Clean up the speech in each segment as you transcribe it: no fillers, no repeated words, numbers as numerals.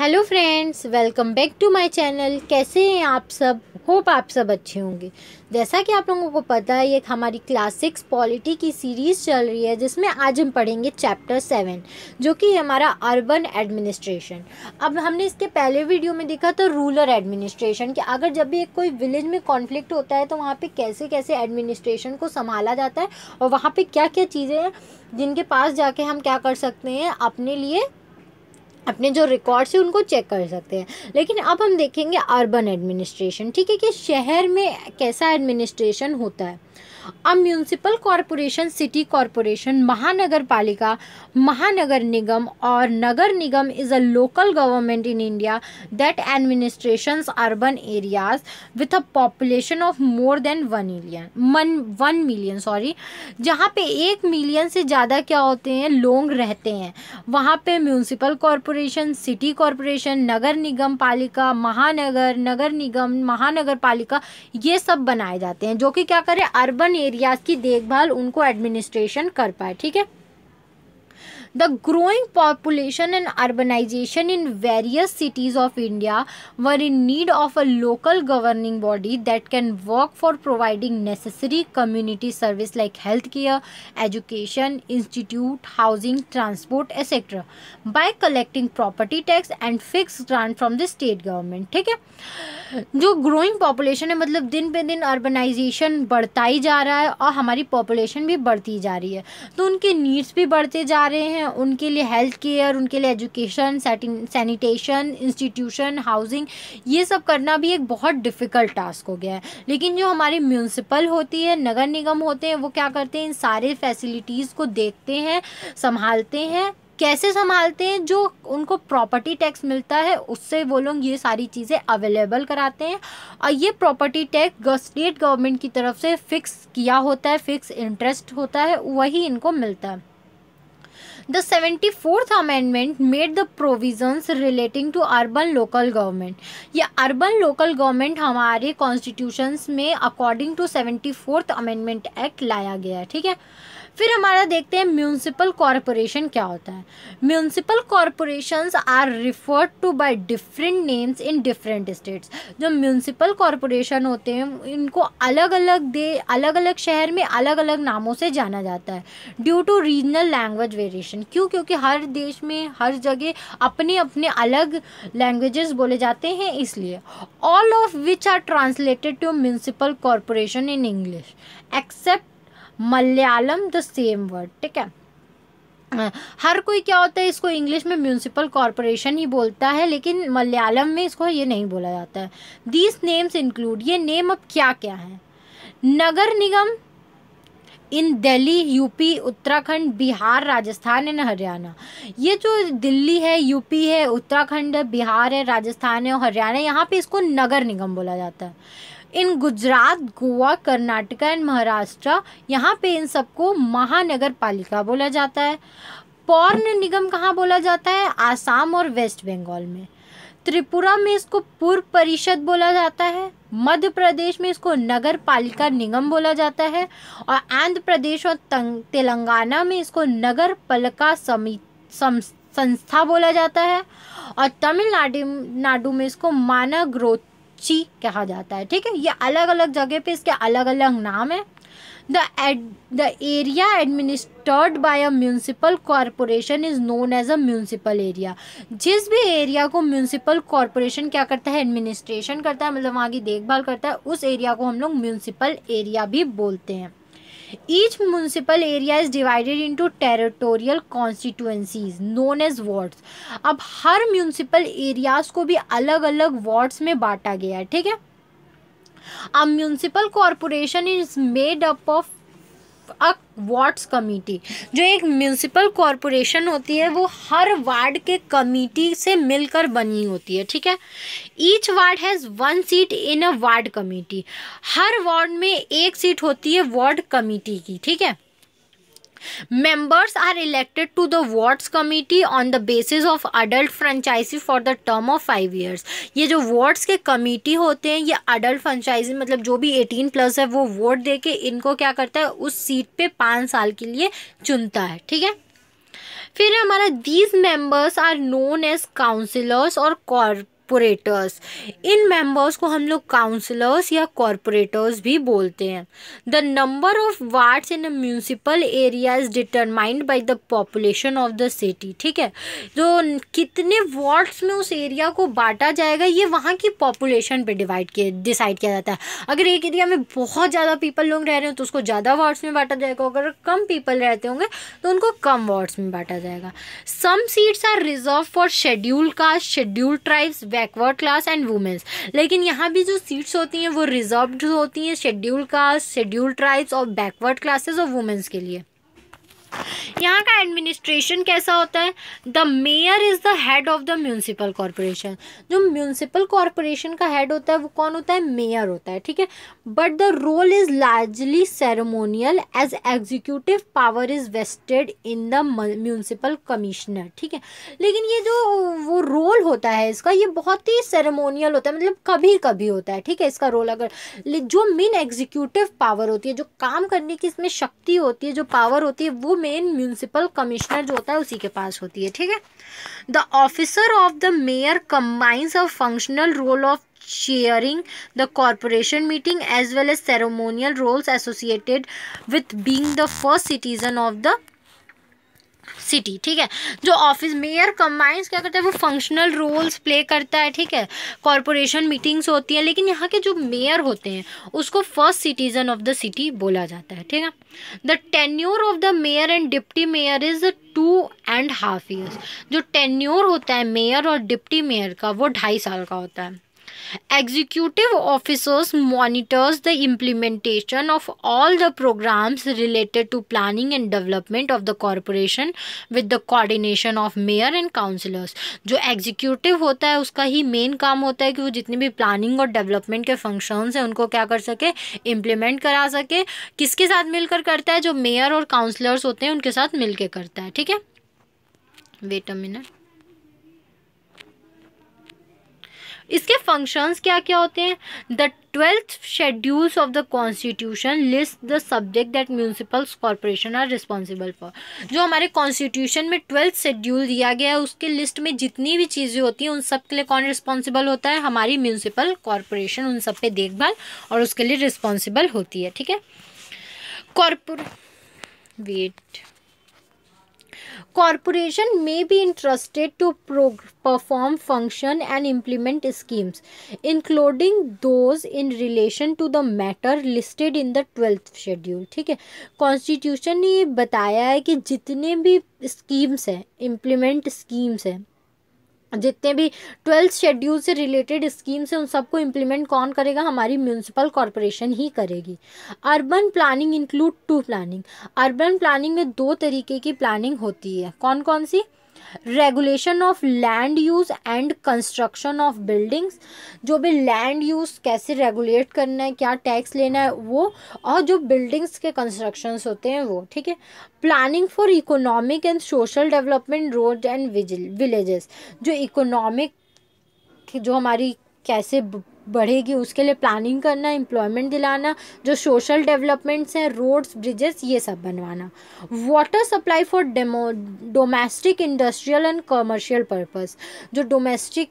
Hello friends, welcome back to my channel. कैसे हैं आप सब? होप आप सब अच्छे होंगे। जैसा कि आप लोगों को पता है, ये हमारी क्लास 6 पॉलिटी की सीरीज़ चल रही है, जिसमें आज हम पढ़ेंगे चैप्टर 7, जो कि हमारा अर्बन एडमिनिस्ट्रेशन। अब हमने इसके पहले वीडियो में देखा था रूरल एडमिनिस्ट्रेशन, कि अगर जब भी कोई विलेज में कॉन्फ्लिक्ट होता है तो वहाँ पे कैसे कैसे एडमिनिस्ट्रेशन को संभाला जाता है और वहाँ पे क्या क्या चीज़ें हैं जिनके पास जाके हम क्या कर सकते हैं, अपने लिए अपने जो रिकॉर्ड्स हैं उनको चेक कर सकते हैं। लेकिन अब हम देखेंगे अर्बन एडमिनिस्ट्रेशन, ठीक है, कि शहर में कैसा एडमिनिस्ट्रेशन होता है। अब म्यूनसिपल कॉरपोरेशन, सिटी कॉरपोरेशन, महानगर पालिका, महानगर निगम और नगर निगम is a local government in India that administrations urban areas with a population of more than 1 million जहाँ पे 1 मिलियन से ज़्यादा क्या होते हैं, लोग रहते हैं। वहाँ पे म्यूनसिपल कॉरपोरेशन, सिटी कॉरपोरेशन, नगर निगम पालिका, महानगर, नगर निगम, महानगर पालिका, ये सब बनाए जाते हैं, जो कि क्या करें, अर्बन एरियाज की देखभाल, उनको एडमिनिस्ट्रेशन कर पाए। ठीक है। The growing population and urbanization in various cities of India were in need of a local governing body that can work for providing necessary community service like healthcare, education, institute, housing, transport, etc. by collecting property tax and fixed grant from the state government. ठीक है। जो growing population है, मतलब दिन पे दिन urbanisation बढ़ता ही जा रहा है और हमारी पॉपुलेशन भी बढ़ती जा रही है, तो उनके नीड्स भी बढ़ते जा रहे हैं। उनके लिए हेल्थ केयर, उनके लिए एजुकेशन, सैनिटेशन, इंस्टीट्यूशन, हाउसिंग, ये सब करना भी एक बहुत डिफ़िकल्ट टास्क हो गया है। लेकिन जो हमारी म्यूनसिपल होती है, नगर निगम होते हैं, वो क्या करते हैं, इन सारे फैसिलिटीज़ को देखते हैं, संभालते हैं। कैसे संभालते हैं? जो उनको प्रॉपर्टी टैक्स मिलता है उससे वो लोग ये सारी चीज़ें अवेलेबल कराते हैं, और ये प्रॉपर्टी टैक्स स्टेट गवर्नमेंट की तरफ से फिक्स किया होता है, फिक्स इंटरेस्ट होता है, वही इनको मिलता है। The 74th Amendment made the provisions relating to urban local government. ये urban local government हमारे कॉन्स्टिट्यूशंस में according to 74th Amendment Act लाया गया है। ठीक है। फिर हमारा देखते हैं म्यूनसिपल कॉरपोरेशन क्या होता है। Municipal corporations are referred to by different names in different states. जो म्यूनसिपल कॉरपोरेशन होते हैं इनको अलग अलग शहर में अलग अलग नामों से जाना जाता है, due to regional language variation. क्यों? क्योंकि हर देश में हर जगह अपने अपने अलग लैंग्वेजेस बोले जाते हैं, इसलिए। All of which are translated to municipal corporation in English except Malayalam the same word. ठीक है। हर कोई क्या होता है, इसको इंग्लिश में म्यूनसिपल कॉरपोरेशन ही बोलता है, लेकिन मलयालम में इसको ये नहीं बोला जाता है। दीज नेम्स इंक्लूड, ये नेम अब क्या क्या है, नगर निगम इन दिल्ली, यूपी, उत्तराखंड, बिहार, राजस्थान एंड हरियाणा। ये जो दिल्ली है, यूपी है, उत्तराखंड है, बिहार है, राजस्थान है और हरियाणा, यहाँ पे इसको नगर निगम बोला जाता है। इन गुजरात, गोवा, कर्नाटका एंड महाराष्ट्र, यहाँ पे इन सबको महानगर पालिका बोला जाता है। पौर निगम कहाँ बोला जाता है? आसाम और वेस्ट बंगाल में। त्रिपुरा में इसको पूर्व परिषद बोला जाता है। मध्य प्रदेश में इसको नगर पालिका निगम बोला जाता है, और आंध्र प्रदेश और तेलंगाना में इसको नगर पालिका संस्था बोला जाता है, और तमिलनाडु में इसको मानगरोची कहा जाता है। ठीक है। ये अलग अलग जगह पे इसके अलग अलग नाम है। The area administered by a municipal corporation is known as a municipal area. जिस भी एरिया को म्यूनसिपल कॉरपोरेशन क्या करता है, एडमिनिस्ट्रेशन करता है, मतलब वहाँ की देखभाल करता है, उस एरिया को हम लोग म्यूनसिपल एरिया भी बोलते हैं। Each municipal area is divided into territorial constituencies known as wards. अब हर म्यूनसिपल एरियाज को भी अलग अलग वार्ड्स में बांटा गया है। ठीक है। A municipal corporation is made up of a wards committee. जो एक म्यूनसिपल कॉरपोरेशन होती है वो हर वार्ड के कमेटी से मिलकर बनी होती है। ठीक है। Each ward has 1 seat in a ward committee. Her ward में एक सीट होती है वार्ड कमेटी की। ठीक है। Members are elected to the wards committee on the basis of adult franchise for the term of 5 years. ये जो wards के कमेटी होते हैं, ये adult franchise मतलब जो भी 18+ है वो वोट देके इनको क्या करता है, उस सीट पे 5 साल के लिए चुनता है। ठीक है। फिर हमारा these members are known as councillors और कॉरपोरेटर्स। इन मेंबर्स को हम लोग काउंसिलर्स या कॉरपोरेटर्स भी बोलते हैं। The number of wards in a municipal area is determined by the population of the city. ठीक है, जो कितने वार्ड्स में उस एरिया को बांटा जाएगा ये वहाँ की पॉपुलेशन पे डिसाइड किया जाता है। अगर एक एरिया में बहुत ज़्यादा पीपल लोग रह रहे हैं तो उसको ज़्यादा वार्ड्स में बांटा जाएगा, अगर कम पीपल रहते होंगे तो उनको कम वार्ड्स में बांटा जाएगा। Some seats are reserve for scheduled caste, scheduled tribes, backward class and womens. लेकिन यहाँ भी जो सीट्स होती हैं वो रिजर्व्ड होती हैं शेड्यूल्ड कास्ट, शेड्यूल्ड ट्राइब्स और बैकवर्ड क्लासेस और वुमेन्स के लिए। यहाँ का एडमिनिस्ट्रेशन कैसा होता है? The mayor is the head of the municipal corporation. जो म्यूनिसिपल कॉरपोरेशन का हेड होता है वो कौन होता है? मेयर होता है। ठीक है, but the role is largely ceremonial as executive power is vested in the municipal commissioner. ठीक है, लेकिन ये जो वो रोल होता है इसका ये बहुत ही सेरेमोनियल होता है, मतलब कभी कभी होता है। ठीक है, इसका रोल अगर जो मेन एग्जीक्यूटिव पावर होती है, जो काम करने की इसमें शक्ति होती है, जो पावर होती है, वो मेन म्यूनिसिपल कमिश्नर जो होता है उसी के पास होती है। ठीक है, the officer of the mayor combines a functional role of chairing the corporation meeting as well as ceremonial roles associated with being the first citizen of the city. ठीक है, जो ऑफिस मेयर कंबाइंस क्या करता है वो functional roles play करता है। ठीक है, कॉरपोरेशन मीटिंग्स होती है, लेकिन यहाँ के जो मेयर होते हैं उसको first citizen of the city बोला जाता है। ठीक है, the tenure of the mayor and deputy mayor is 2.5 years। जो टेन्योर होता है मेयर और डिप्टी मेयर का वो 2.5 साल का होता है। Executive officers monitors the implementation of all the programs related to planning and development of the corporation with the coordination of mayor and councillors। जो एग्जीक्यूटिव होता है उसका ही मेन काम होता है कि वो जितनी भी प्लानिंग और डेवलपमेंट के फंक्शंस हैं उनको क्या कर सके, इम्प्लीमेंट करा सके। किसके साथ मिलकर करता है? जो मेयर और काउंसलर्स होते हैं उनके साथ मिलकर करता है। ठीक है, वेट अ मिनट। इसके फंक्शंस क्या क्या होते हैं? The 12th schedules of the constitution list the subject that municipal corporation are responsible for. जो हमारे कॉन्स्टिट्यूशन में 12th शेड्यूल दिया गया है उसके लिस्ट में जितनी भी चीज़ें होती हैं उन सब के लिए कौन रिस्पॉन्सिबल होता है? हमारी म्यूनिसिपल कॉरपोरेशन उन सब पे देखभाल और उसके लिए रिस्पॉन्सिबल होती है। ठीक है, Corporation may be entrusted to perform function and implement schemes, including those in relation to the matter listed in the 12th schedule। ठीक है, कॉन्स्टिट्यूशन ने ये बताया है कि जितने भी स्कीम्स हैं, इम्प्लीमेंट स्कीम्स हैं, जितने भी 12th शेड्यूल से रिलेटेड स्कीम्स हैं उन सबको इम्प्लीमेंट कौन करेगा? हमारी म्यूनिसिपल कॉरपोरेशन ही करेगी। Urban planning include 2 planning. Urban planning में 2 तरीके की प्लानिंग होती है। कौन कौन सी? Regulation of land use and construction of buildings. जो भी लैंड यूज़ कैसे रेगुलेट करना है, क्या टैक्स लेना है वो, और जो बिल्डिंग्स के कंस्ट्रक्शंस होते हैं वो। ठीक है, planning for economic and social development road and villages. जो इकोनॉमिक जो हमारी कैसे बढ़ेगी उसके लिए प्लानिंग करना, एम्प्लॉयमेंट दिलाना, जो सोशल डेवलपमेंट्स हैं, रोड्स, ब्रिजेस, ये सब बनवाना। Water supply for domestic, industrial and commercial purpose. जो डोमेस्टिक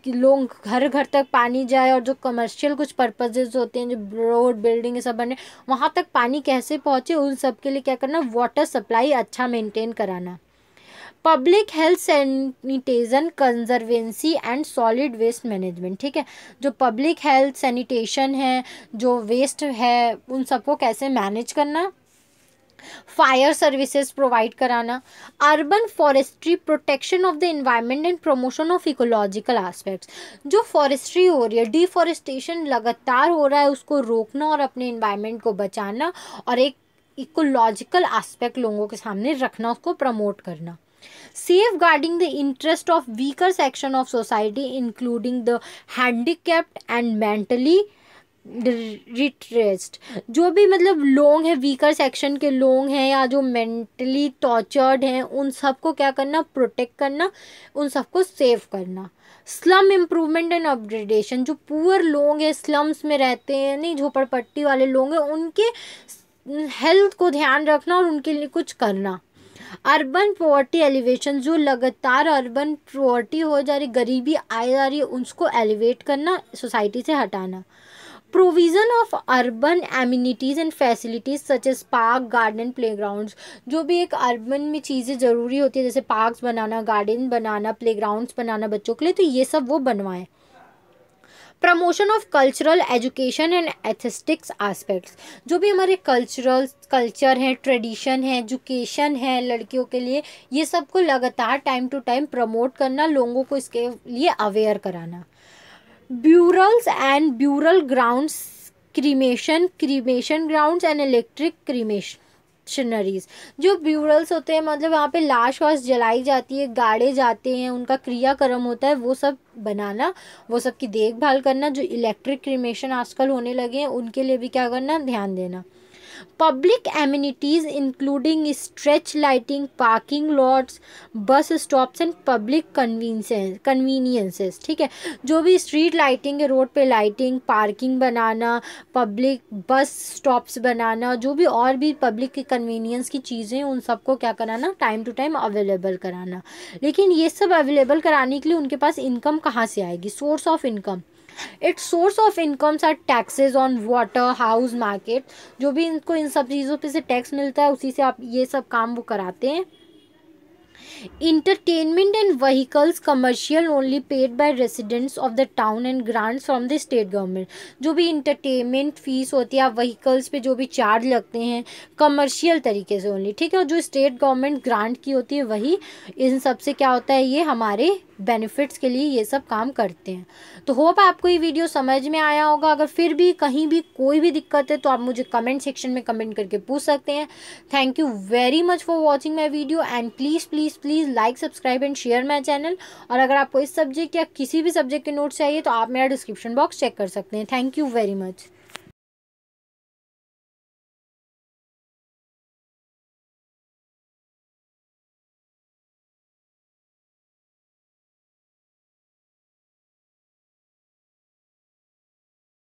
लोग घर घर तक पानी जाए और जो कमर्शियल कुछ पर्पजेज होते हैं, जो रोड, बिल्डिंग ये सब बने, वहाँ तक पानी कैसे पहुँचे, उन सब के लिए क्या करना? वाटर सप्लाई अच्छा मेंटेन कराना। Public health, sanitation, conservancy and solid waste management. ठीक है, जो पब्लिक हेल्थ, सैनिटेशन है, जो वेस्ट है, उन सबको कैसे मैनेज करना। फायर सर्विसेज प्रोवाइड कराना। Urban forestry, protection of the environment and promotion of ecological aspects. जो फॉरेस्ट्री हो रही है, डिफॉरेस्टेशन लगातार हो रहा है, उसको रोकना और अपने एनवायरनमेंट को बचाना और एक इकोलॉजिकल एस्पेक्ट लोगों के सामने रखना, उसको प्रमोट करना। Safeguarding the interest of weaker section of society including the handicapped and mentally retraced. जो भी मतलब लोग हैं, वीकर सेक्शन के लोग हैं या जो मेंटली टॉर्चर्ड हैं, उन सबको क्या करना? प्रोटेक्ट करना, उन सबको सेव करना। Slum improvement and upgradation. जो पुअर लोग हैं, स्लम्स में रहते हैं, नहीं झोपड़पट्टी वाले लोग हैं, उनके हेल्थ को ध्यान रखना और उनके लिए कुछ करना। अर्बन पॉवर्टी एलिवेशन, जो लगातार अर्बन पॉवर्टी हो जा रही, गरीबी आए जा रही है, उसको एलिवेट करना, सोसाइटी से हटाना। Provision of urban amenities and facilities such as park, garden, playgrounds, जो भी एक अर्बन में चीज़ें ज़रूरी होती है, जैसे पार्क्स बनाना, गार्डन बनाना, प्लेग्राउंड्स बनाना बच्चों के लिए, तो ये सब वो बनवाएं। Promotion of cultural education and aesthetics aspects, जो भी हमारे कल्चर है, ट्रेडिशन है, एजुकेशन है लड़कियों के लिए, ये सब को लगातार टाइम टू टाइम प्रमोट करना, लोगों को इसके लिए अवेयर कराना। Burials and burial grounds, cremation grounds and electric crematories, जो ब्यूरल्स होते हैं मतलब वहाँ पे लाश वाश जलाई जाती है, गाड़े जाते हैं, उनका क्रियाक्रम होता है, वो सब बनाना, वो सब की देखभाल करना। जो इलेक्ट्रिक क्रीमेशन आजकल होने लगे हैं उनके लिए भी क्या करना, ध्यान देना। Public amenities including stretch lighting, parking lots, bus stops and public conveniences, ठीक है, जो भी स्ट्रीट लाइटिंग है, रोड पे लाइटिंग, पार्किंग बनाना, पब्लिक बस स्टॉप्स बनाना, जो भी और भी पब्लिक की कन्वीनियंस की चीज़ें, उन सबको क्या कराना, टाइम टू टाइम अवेलेबल कराना। लेकिन ये सब अवेलेबल कराने के लिए उनके पास इनकम कहाँ से आएगी, source of income. Its source of incomes are taxes on water, house, market, जो भी इनको इन सब चीज़ों पे से टैक्स मिलता है, उसी से आप ये सब काम वो कराते हैं। Entertainment and vehicles commercial only paid by residents of the town and grants from the state government, जो भी इंटरटेनमेंट फीस होती है, व्हीकल्स पे जो भी चार्ज लगते हैं कमर्शियल तरीके से ओनली, ठीक है, और जो स्टेट गवर्नमेंट ग्रांट की होती है वही, इन सब से क्या होता है, ये हमारे बेनिफिट्स के लिए ये सब काम करते हैं। तो होप आपको ये वीडियो समझ में आया होगा। अगर फिर भी कहीं भी कोई भी दिक्कत है तो आप मुझे कमेंट सेक्शन में कमेंट करके पूछ सकते हैं। Thank you very much for watching my video and please please please like, subscribe and share my channel. और अगर आपको इस सब्जेक्ट या किसी भी सब्जेक्ट के नोट्स चाहिए तो आप मेरा डिस्क्रिप्शन बॉक्स चेक कर सकते हैं। Thank you very much.